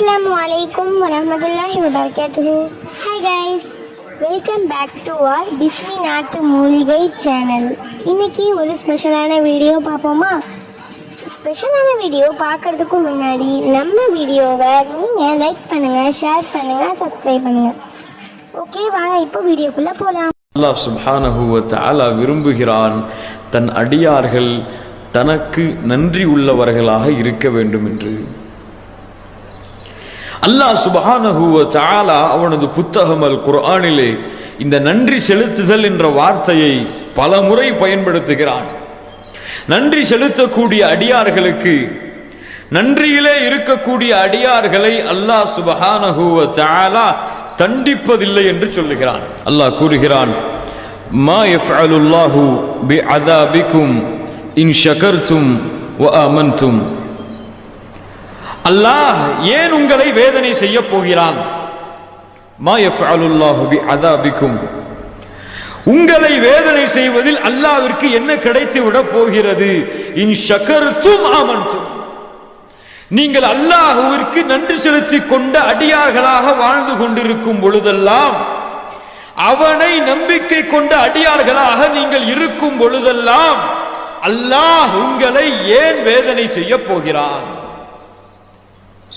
Assalamualaikum warahmatullahi wabarakatuh. Hi guys, welcome back to our Bismi நாட்டு மூலிகை channel. இன்னைக்கு ஒரு ஸ்பெஷலான வீடியோ பார்ப்போமா? ஸ்பெஷலான வீடியோ பார்க்கறதுக்கு முன்னாடி நம்ம வீடியோவை நீங்கள் லைக் பண்ணுங்கள், ஷேர் பண்ணுங்கள், சப்ஸ்கிரைப் பண்ணுங்கள். ஓகே, வாங்க இப்போ வீடியோக்குள்ளே போகலாம். அல்லாஹ் சுப்ஹானஹு வ தஆலா விரும்புகிறான் தன் அடியார்கள் தனக்கு நன்றி உள்ளவர்களாக இருக்க வேண்டும் என்று. அல்லாஹ் சுப்ஹானஹு வ தஆலா அவனது புத்தகம் அல் குர்ஆனிலே இந்த நன்றி செலுத்துதல் என்ற வார்த்தையை பல முறை பயன்படுத்துகிறான். நன்றி செலுத்தக்கூடிய அடியார்களுக்கு, நன்றியிலே இருக்கக்கூடிய அடியார்களை அல்லாஹ் சுப்ஹானஹு வ தஆலா தண்டிப்பதில்லை என்று சொல்லுகிறான். அல்லாஹ் கூறுகிறான், மா யஃஅலுல்லாஹு பிஅஸாபிக்கும் இன் ஷகர்தும் வ ஆமன்தும். அல்லாஹ் ஏன் உங்களை வேதனை செய்ய போகிறான்? மா யஃஅலுல்லாஹு பிஅஸாபிக்கும், உங்களை வேதனை செய்வதில் அல்லாஹ்விற்கு என்ன கிடைத்து விட போகிறது? இன் ஷகர்தும் ஆமன்தும், நீங்கள் அல்லாஹ்விற்கு நன்றி செலுத்திக் கொண்ட அடியார்களாக வாழ்ந்து கொண்டிருக்கும் பொழுதெல்லாம், அவனை நம்பிக்கை கொண்ட அடியார்களாக நீங்கள் இருக்கும் பொழுதெல்லாம் அல்லாஹ் உங்களை ஏன் வேதனை செய்ய போகிறான்?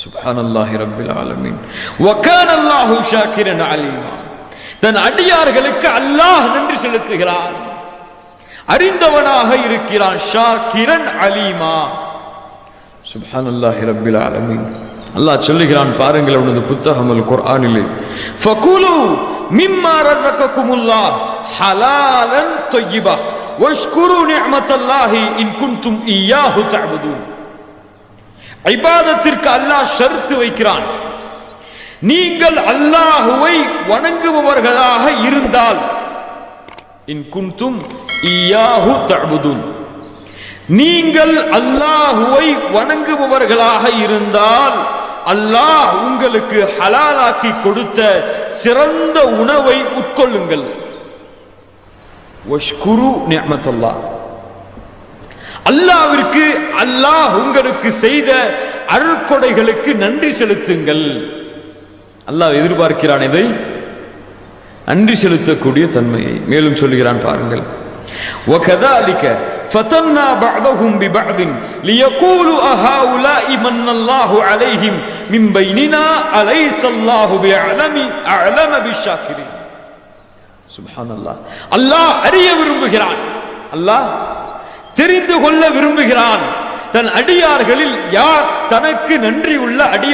சுப்ஹானல்லாஹி ரப்பில் ஆலமீன். வ கான அல்லாஹு ஷாக்கிரன் அலீமா. தன் அடியார்களுக்கு அல்லாஹ் நன்றி செலுத்துகிறான், அறிந்தவனாக இருக்கிறான். ஷாக்கிரன் அலீமா. சுப்ஹானல்லாஹி ரப்பில் ஆலமீன். அல்லாஹ் சொல்லுகிறான், பாருங்கள் அவனது புத்தகம் அல் குர்ஆனிலே, ஃபகுலு மிம்மா ரஸககுமுல்லாஹ் ஹலாலன் தய்யிபா வஷ்குரு நிஅமத்தல்லாஹி இன் குன்தும் இய்யாஹு தஅபுதூன். இபாதத்திற்கு அல்லாஹ் ஷர்த்து வைக்கிறான். நீங்கள் அல்லாஹுவை வணங்குபவர்களாக இருந்தால், இன் குன்தும் இய்யாஹு தஅபுதூன், நீங்கள் அல்லாஹுவை வணங்குபவர்களாக இருந்தால் அல்லாஹ் உங்களுக்கு ஹலாலாக்கி கொடுத்த சிறந்த உணவை உட்கொள்ளுங்கள். வஷ்குரு நிஅமத்தல்லாஹ், அல்லாஹ்விற்கு அல்லாஹ் உங்களுக்கு செய்த அருட்கொடைகளுக்கு நன்றி செலுத்துங்கள். அல்லாஹ் எதிர்பார்க்கிறான் இதை, நன்றி செலுத்தக்கூடிய தன்மையை. மேலும் சொல்கிறான், பாருங்கள், وَكَذَلِكَ فَتَنَّا بَعْضَهُمْ بِبَعْضٍ لِيَقُولُوا أَهَؤُلَاءِ مَنَّ اللَّهُ عَلَيْهِمْ مِنْ بَيْنِنَا أَلَيْسَ اللَّهُ بِأَعْلَمَ بِالشَّاكِرِينَ. சுப்ஹானல்லாஹ். அல்லாஹ் அறிய விரும்புகிறான், அல்லாஹ் தெரிந்து கொள்ள விரும்புகிறான், தன் அடியார்களில் யார் தனக்கு நன்றி உள்ள அடியார்